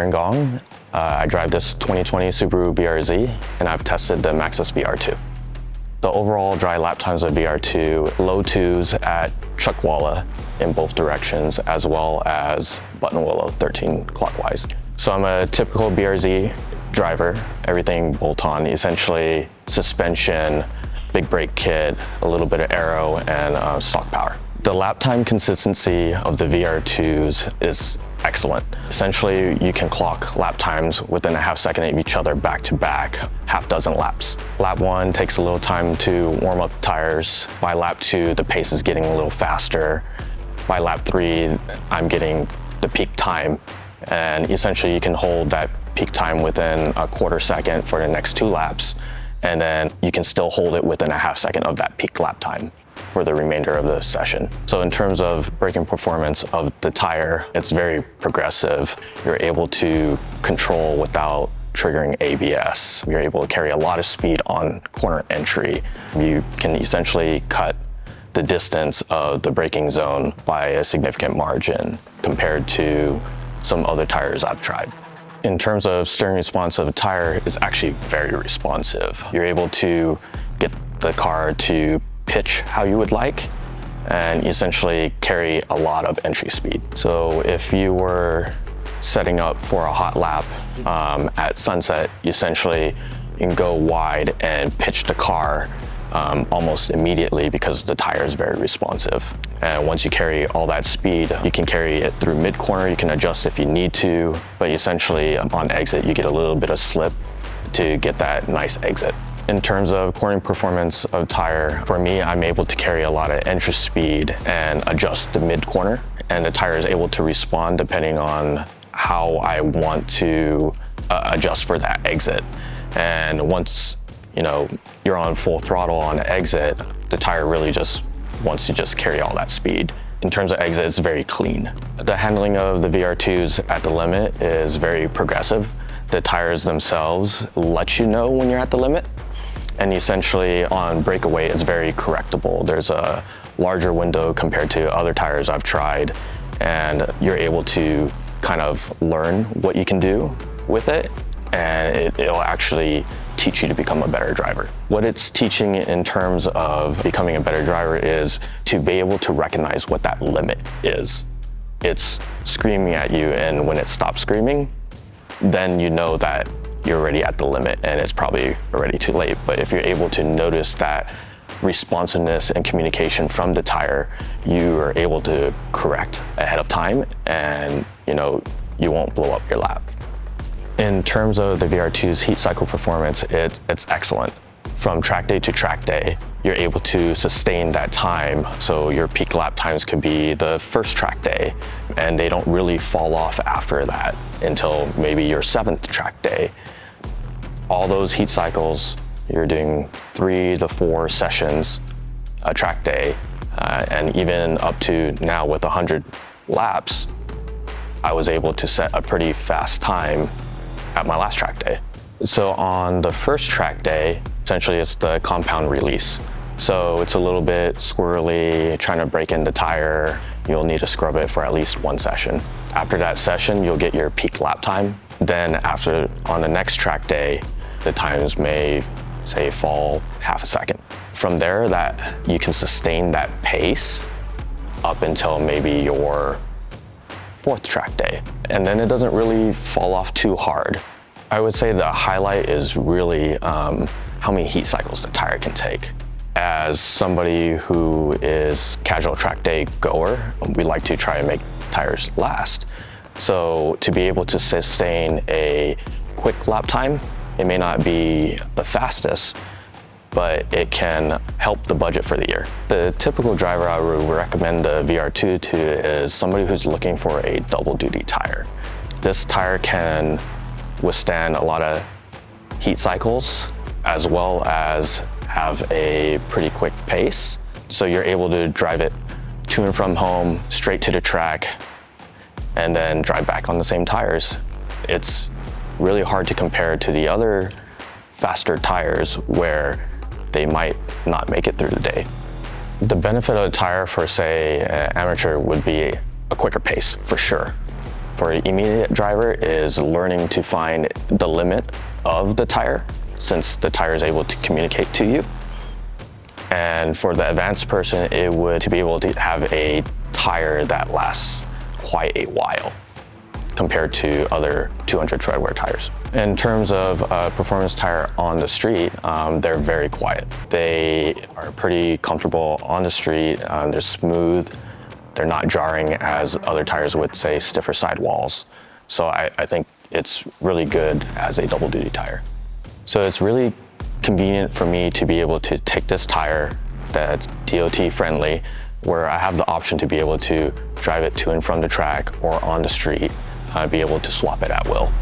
Aaron Gong. I drive this 2020 Subaru BRZ, and I've tested the Maxxis VR2. The overall dry lap times of VR2, low twos at Chuckwalla in both directions, as well as Buttonwillow 13 clockwise. So I'm a typical BRZ driver, everything bolt-on, essentially suspension, big brake kit, a little bit of aero, and stock power. The lap time consistency of the VR2s is excellent. Essentially, you can clock lap times within a half second of each other back to back, half dozen laps. Lap 1 takes a little time to warm up the tires. By lap 2, the pace is getting a little faster. By lap 3, I'm getting the peak time. And essentially, you can hold that peak time within a quarter second for the next 2 laps. And then you can still hold it within a half second of that peak lap time for the remainder of the session. So in terms of braking performance of the tire, it's very progressive. You're able to control without triggering ABS. You're able to carry a lot of speed on corner entry. You can essentially cut the distance of the braking zone by a significant margin compared to some other tires I've tried. In terms of steering response of the tire, is actually very responsive. You're able to get the car to pitch how you would like and essentially carry a lot of entry speed. So if you were setting up for a hot lap at sunset, essentially you can go wide and pitch the car almost immediately because the tire is very responsive. And once you carry all that speed, you can carry it through mid-corner, you can adjust if you need to, but essentially on exit, you get a little bit of slip to get that nice exit. In terms of cornering performance of tire, for me, I'm able to carry a lot of entry speed and adjust the mid-corner, and the tire is able to respond depending on how I want to adjust for that exit. And once you're on full throttle on exit, the tire really just wants to just carry all that speed. In terms of exit, it's very clean. The handling of the VR2s at the limit is very progressive. The tires themselves let you know when you're at the limit. And essentially on breakaway, it's very correctable. There's a larger window compared to other tires I've tried, and you're able to kind of learn what you can do with it, and it'll actually teach you to become a better driver. What it's teaching in terms of becoming a better driver is to be able to recognize what that limit is. It's screaming at you, and when it stops screaming, then you know that you're already at the limit and it's probably already too late. But if you're able to notice that responsiveness and communication from the tire, you are able to correct ahead of time, and you won't blow up your lap. In terms of the VR2's heat cycle performance, it's excellent. From track day to track day, you're able to sustain that time. So your peak lap times could be the first track day, and they don't really fall off after that until maybe your 7th track day. All those heat cycles, you're doing 3 to 4 sessions a track day, and even up to now with 100 laps, I was able to set a pretty fast time at my last track day. So on the first track day, essentially it's the compound release. So it's a little bit squirrely, trying to break in the tire. You'll need to scrub it for at least 1 session. After that session, you'll get your peak lap time. Then on the next track day, the times may say fall half a second. From there, that you can sustain that pace up until maybe your 4th track day. And then it doesn't really fall off too hard. I would say the highlight is really how many heat cycles the tire can take. As somebody who is casual track day goer, we like to try and make tires last. So to be able to sustain a quick lap time, it may not be the fastest, but it can help the budget for the year. The typical driver I would recommend the VR2 to is somebody who's looking for a double duty tire. This tire can withstand a lot of heat cycles, as well as have a pretty quick pace. So you're able to drive it to and from home, straight to the track, and then drive back on the same tires. It's really hard to compare to the other faster tires where they might not make it through the day. The benefit of a tire for, say, an amateur would be a quicker pace, for sure. for an immediate driver is learning to find the limit of the tire, since the tire is able to communicate to you. And for the advanced person, it would to be able to have a tire that lasts quite a while compared to other 200 treadwear tires. In terms of performance tire on the street, they're very quiet. They are pretty comfortable on the street. They're smooth. They're not jarring as other tires with, say, stiffer sidewalls. So I think it's really good as a double duty tire. So it's really convenient for me to be able to take this tire that's DOT friendly, where I have the option to be able to drive it to and from the track or on the street, be able to swap it at will.